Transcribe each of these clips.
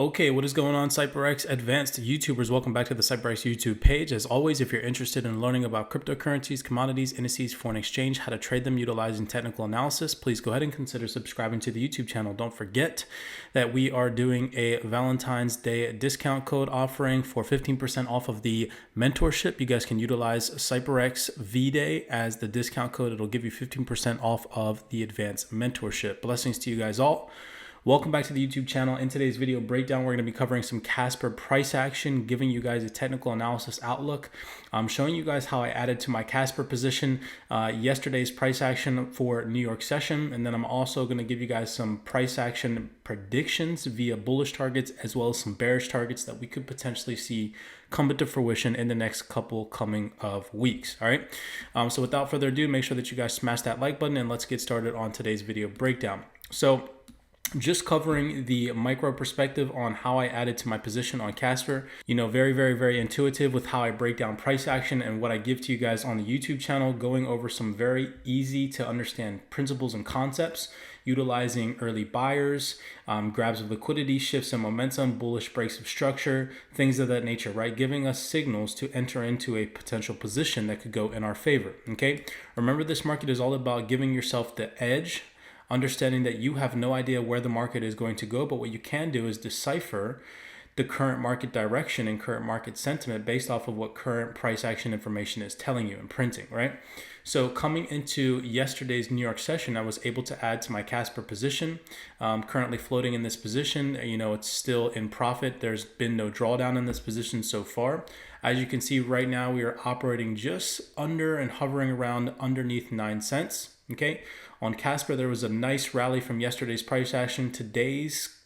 Okay, what is going on, CYPRX advanced YouTubers? Welcome back to the CYPRX YouTube page. As always, if you're interested in learning about cryptocurrencies, commodities, indices, foreign exchange, how to trade them utilizing technical analysis, please go ahead and consider subscribing to the YouTube channel. Don't forget that we are doing a Valentine's Day discount code offering for 15% off of the mentorship. You guys can utilize CYPRX V-Day as the discount code. It'll give you 15% off of the advanced mentorship. Blessings to you guys all. Welcome back to the YouTube channel. In today's video breakdown, we're going to be covering some Casper price action, giving you guys a technical analysis outlook. I'm showing you guys how I added to my Casper position yesterday's price action for New York session. And then I'm also going to give you guys some price action predictions via bullish targets, as well as some bearish targets that we could potentially see come into fruition in the next couple coming of weeks. All right. So without further ado, make sure that you guys smash that like button and let's get started on today's video breakdown. So just covering the micro perspective on how I added to my position on Casper. You know, very intuitive with how I break down price action and what I give to you guys on the YouTube channel, going over some very easy to understand principles and concepts, utilizing early buyers, grabs of liquidity, shifts in momentum, bullish breaks of structure, things of that nature, right? Giving us signals to enter into a potential position that could go in our favor, okay? Remember, this market is all about giving yourself the edge, understanding that you have no idea where the market is going to go, but what you can do is decipher the current market direction and current market sentiment based off of what current price action information is telling you and printing, right? So coming into yesterday's New York session, I was able to add to my Casper position. Currently floating in this position, you know, it's still in profit. There's been no drawdown in this position so far. As you can see right now, we are operating just under and hovering around underneath 9 cents. Okay, on Casper, there was a nice rally from yesterday's price action. Today's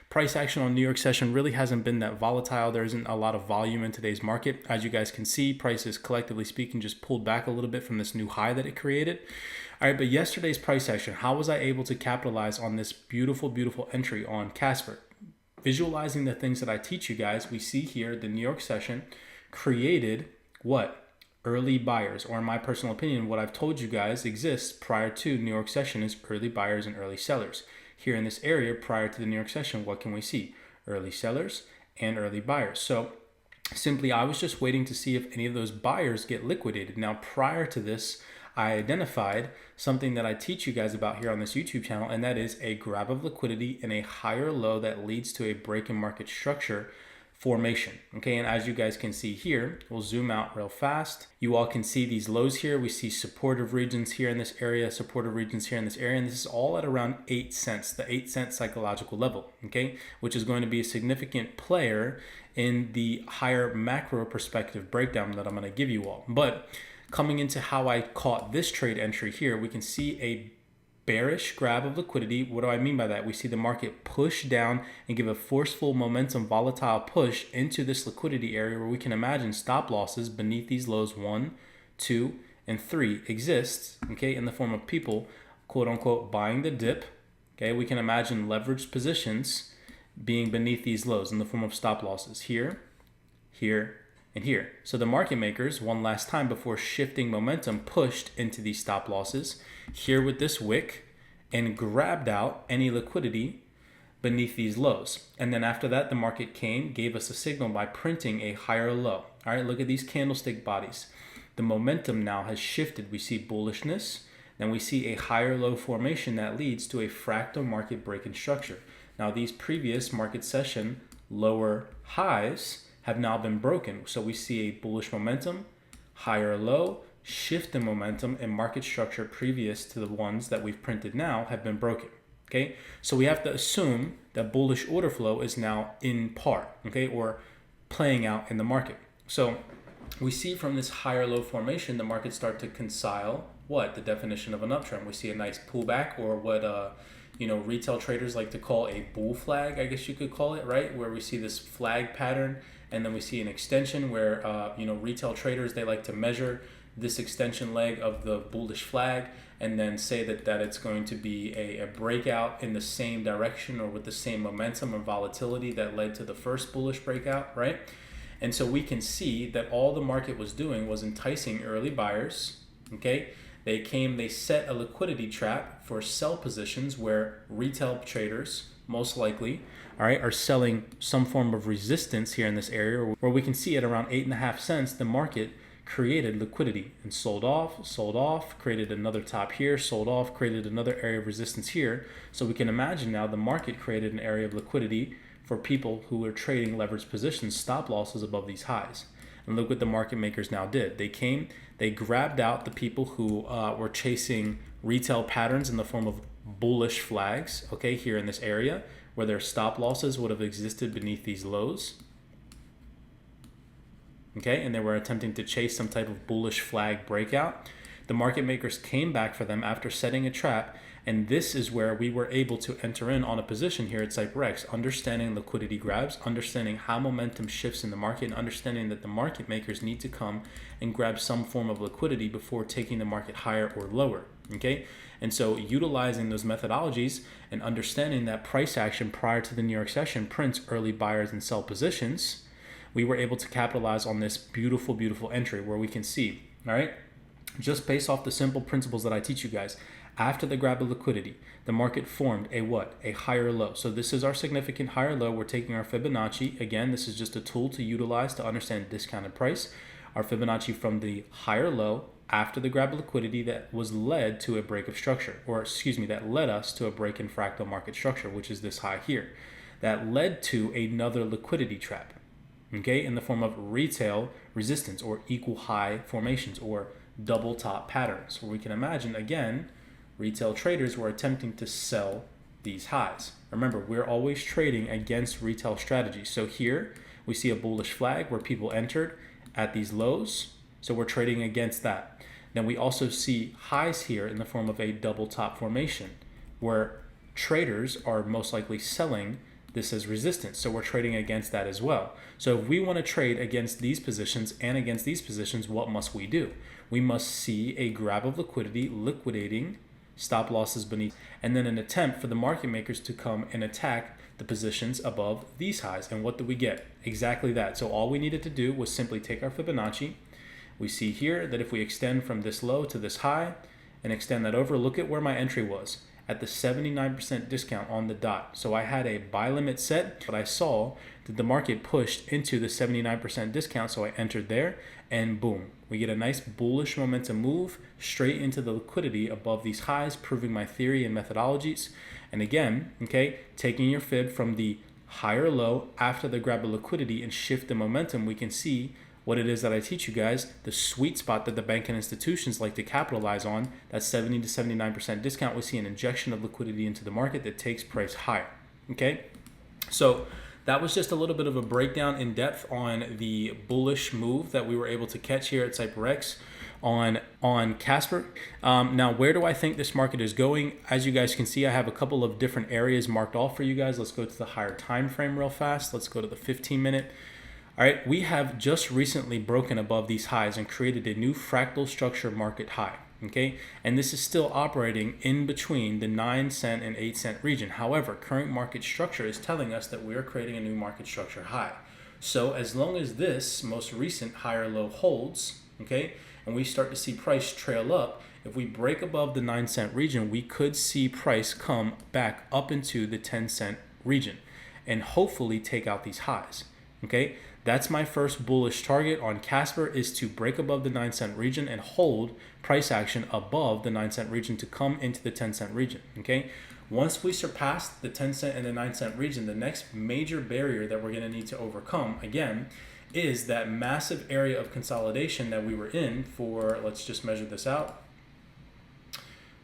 price action on New York session really hasn't been that volatile. There isn't a lot of volume in today's market. As you guys can see, prices, collectively speaking, just pulled back a little bit from this new high that it created. All right, but yesterday's price action, how was I able to capitalize on this beautiful entry on Casper? Visualizing the things that I teach you guys, we see here the New York session created what? Early buyers, or in my personal opinion, what I've told you guys exists prior to New York session is early buyers and early sellers. Here in this area, prior to the New York session, what can we see? Early sellers and early buyers. So simply, I was just waiting to see if any of those buyers get liquidated. Now, prior to this, I identified something that I teach you guys about here on this YouTube channel, and that is a grab of liquidity in a higher low that leads to a break in market structure formation. Okay, and as you guys can see here, we'll zoom out real fast. You all can see these lows here. We see supportive regions here in this area, supportive regions here in this area, and this is all at around 8 cents, the 8 cent psychological level, okay, which is going to be a significant player in the higher macro perspective breakdown that I'm going to give you all. But coming into how I caught this trade entry here, we can see a bearish grab of liquidity. What do I mean by that? We see the market push down and give a forceful momentum volatile push into this liquidity area where we can imagine stop losses beneath these lows 1, 2, and 3 exists, okay, in the form of people, quote unquote, buying the dip. Okay, we can imagine leveraged positions being beneath these lows in the form of stop losses here, here, and here. So the market makers, one last time before shifting momentum, pushed into these stop losses here with this wick and grabbed out any liquidity beneath these lows. And then after that, the market came, gave us a signal by printing a higher low. All right, look at these candlestick bodies. The momentum now has shifted. We see bullishness, then we see a higher low formation that leads to a fractal market break in structure. Now, these previous market session lower highs have now been broken. So we see a bullish momentum, higher low, shift in momentum, and market structure previous to the ones that we've printed now have been broken. Okay, so we have to assume that bullish order flow is now in par, okay, or playing out in the market. So we see from this higher low formation, the market start to reconcile what? The definition of an uptrend. We see a nice pullback, or what retail traders like to call a bull flag, I guess you could call it, right? Where we see this flag pattern, and then we see an extension where retail traders, they like to measure this extension leg of the bullish flag and then say that it's going to be a breakout in the same direction or with the same momentum or volatility that led to the first bullish breakout, right? And so we can see that all the market was doing was enticing early buyers, okay? They set a liquidity trap for sell positions where retail traders most likely, all right, are selling some form of resistance here in this area where we can see at around 8.5 cents, the market created liquidity and sold off, created another top here, sold off, created another area of resistance here. So we can imagine now the market created an area of liquidity for people who are trading leveraged positions, stop losses above these highs. And look what the market makers now did. They came, they grabbed out the people who were chasing retail patterns in the form of bullish flags, okay, here in this area where their stop losses would have existed beneath these lows. Okay, and they were attempting to chase some type of bullish flag breakout. The market makers came back for them after setting a trap, and this is where we were able to enter in on a position here at CYPRX, understanding liquidity grabs, understanding how momentum shifts in the market, and understanding that the market makers need to come and grab some form of liquidity before taking the market higher or lower. Okay, and so utilizing those methodologies and understanding that price action prior to the New York session prints early buyers and sell positions, we were able to capitalize on this beautiful, beautiful entry where we can see, all right, just based off the simple principles that I teach you guys, after the grab of liquidity, the market formed a what? A higher low. So this is our significant higher low. We're taking our Fibonacci. Again, this is just a tool to utilize to understand discounted price. Our Fibonacci from the higher low after the grab of liquidity that was led to a break of structure, or excuse me, that led us to a break in fractal market structure, which is this high here. That led to another liquidity trap, okay, in the form of retail resistance or equal high formations or double top patterns, where we can imagine, again, retail traders were attempting to sell these highs. Remember, we're always trading against retail strategies. So here we see a bullish flag where people entered at these lows. So we're trading against that. Then we also see highs here in the form of a double top formation where traders are most likely selling this as resistance. So we're trading against that as well. So if we want to trade against these positions and against these positions, what must we do? We must see a grab of liquidity liquidating stop losses beneath, and then an attempt for the market makers to come and attack the positions above these highs. And what do we get? Exactly that. So all we needed to do was simply take our Fibonacci. We see here that if we extend from this low to this high and extend that over, look at where my entry was at the 79% discount on the dot. So I had a buy limit set, but I saw that the market pushed into the 79% discount. So I entered there and boom, we get a nice bullish momentum move straight into the liquidity above these highs, proving my theory and methodologies. And again, okay, taking your fib from the higher low after the grab of liquidity and shift the momentum, we can see what it is that I teach you guys, the sweet spot that the bank and institutions like to capitalize on, that 70 to 79% discount. We see an injection of liquidity into the market that takes price higher, okay? So that was just a little bit of a breakdown in depth on the bullish move that we were able to catch here at CYPRX on Casper. Now, where do I think this market is going? As you guys can see, I have a couple of different areas marked off for you guys. Let's go to the higher time frame real fast. Let's go to the 15-minute. All right, we have just recently broken above these highs and created a new fractal structure market high, okay? And this is still operating in between the 9 cent and 8 cent region. However, current market structure is telling us that we are creating a new market structure high. So as long as this most recent higher low holds, okay, and we start to see price trail up, if we break above the 9 cent region, we could see price come back up into the 10 cent region and hopefully take out these highs, okay? That's my first bullish target on Casper, is to break above the 9 cent region and hold price action above the 9 cent region to come into the 10 cent region, okay? Once we surpass the 10 cent and the 9 cent region, the next major barrier that we're gonna need to overcome, again, is that massive area of consolidation that we were in for, let's just measure this out,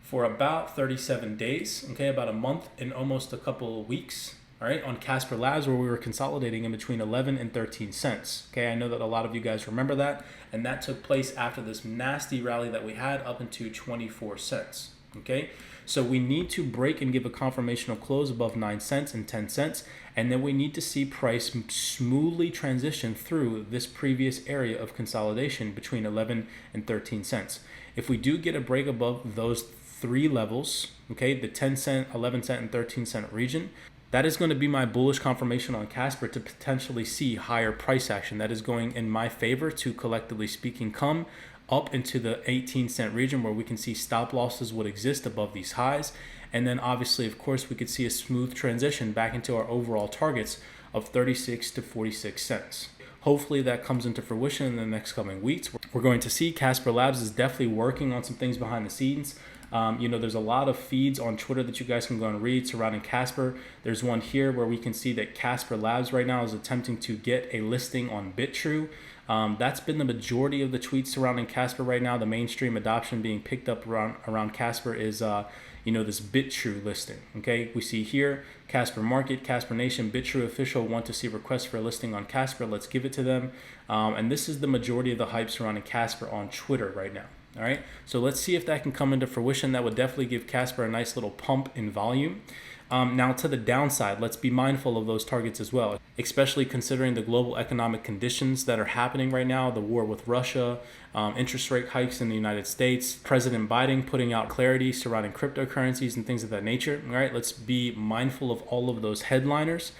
for about 37 days, okay, about a month and almost a couple of weeks. All right, on Casper Labs, where we were consolidating in between 11 and 13 cents. Okay, I know that a lot of you guys remember that, and that took place after this nasty rally that we had up into 24 cents. Okay, so we need to break and give a confirmational close above 9 cents and 10 cents, and then we need to see price smoothly transition through this previous area of consolidation between 11 and 13 cents. If we do get a break above those three levels, okay, the 10 cent, 11 cent, and 13 cent region, that is going to be my bullish confirmation on Casper to potentially see higher price action. That is going in my favor to, collectively speaking, come up into the 18 cent region where we can see stop losses would exist above these highs. And then obviously, of course, we could see a smooth transition back into our overall targets of 36 to 46 cents. Hopefully that comes into fruition in the next coming weeks. We're going to see Casper Labs is definitely working on some things behind the scenes. There's a lot of feeds on Twitter that you guys can go and read surrounding Casper. There's one here where we can see that Casper Labs right now is attempting to get a listing on Bitrue. That's been the majority of the tweets surrounding Casper right now. The mainstream adoption being picked up around Casper is this Bitrue listing. Okay, we see here Casper Market, Casper Nation, Bitrue official want to see requests for a listing on Casper. Let's give it to them. And this is the majority of the hype surrounding Casper on Twitter right now. All right, so let's see if that can come into fruition. That would definitely give Casper a nice little pump in volume. Now to the downside, let's be mindful of those targets as well, especially considering the global economic conditions that are happening right now, the war with Russia, interest rate hikes in the United States, President Biden putting out clarity surrounding cryptocurrencies and things of that nature. All right, let's be mindful of all of those headliners.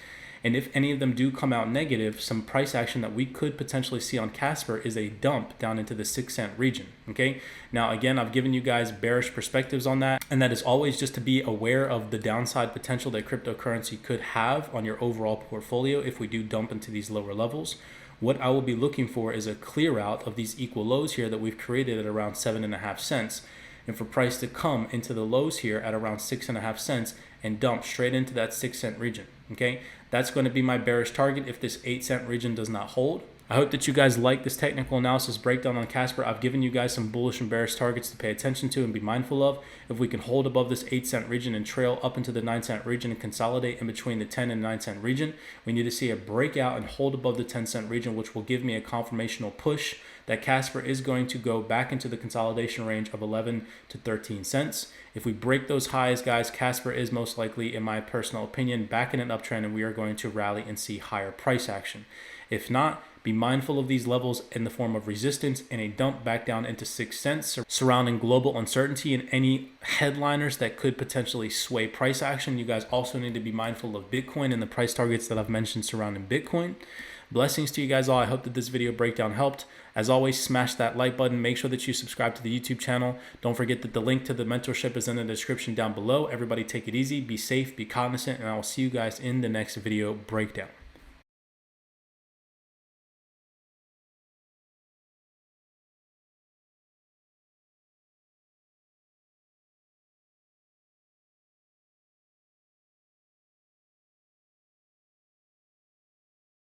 And if any of them do come out negative, some price action that we could potentially see on Casper is a dump down into the 6 cent region. Okay. Now, again, I've given you guys bearish perspectives on that. And that is always just to be aware of the downside potential that cryptocurrency could have on your overall portfolio if we do dump into these lower levels. What I will be looking for is a clear out of these equal lows here that we've created at around 7.5 cents. And for price to come into the lows here at around 6.5 cents and dump straight into that 6 cent region. Okay, that's going to be my bearish target if this 8 cent region does not hold. I hope that you guys like this technical analysis breakdown on Casper. I've given you guys some bullish and bearish targets to pay attention to and be mindful of. If we can hold above this 8 cent region and trail up into the 9 cent region and consolidate in between the 10 and 9 cent region, we need to see a breakout and hold above the 10 cent region, which will give me a confirmational push that Casper is going to go back into the consolidation range of 11 to 13 cents. If we break those highs, guys, Casper is most likely, in my personal opinion, back in an uptrend, and we are going to rally and see higher price action. If not, be mindful of these levels in the form of resistance and a dump back down into 6 cents surrounding global uncertainty and any headliners that could potentially sway price action. You guys also need to be mindful of Bitcoin and the price targets that I've mentioned surrounding Bitcoin. Blessings to you guys all. I hope that this video breakdown helped. As always, smash that like button. Make sure that you subscribe to the YouTube channel. Don't forget that the link to the mentorship is in the description down below. Everybody take it easy, be safe, be cognizant, and I will see you guys in the next video breakdown.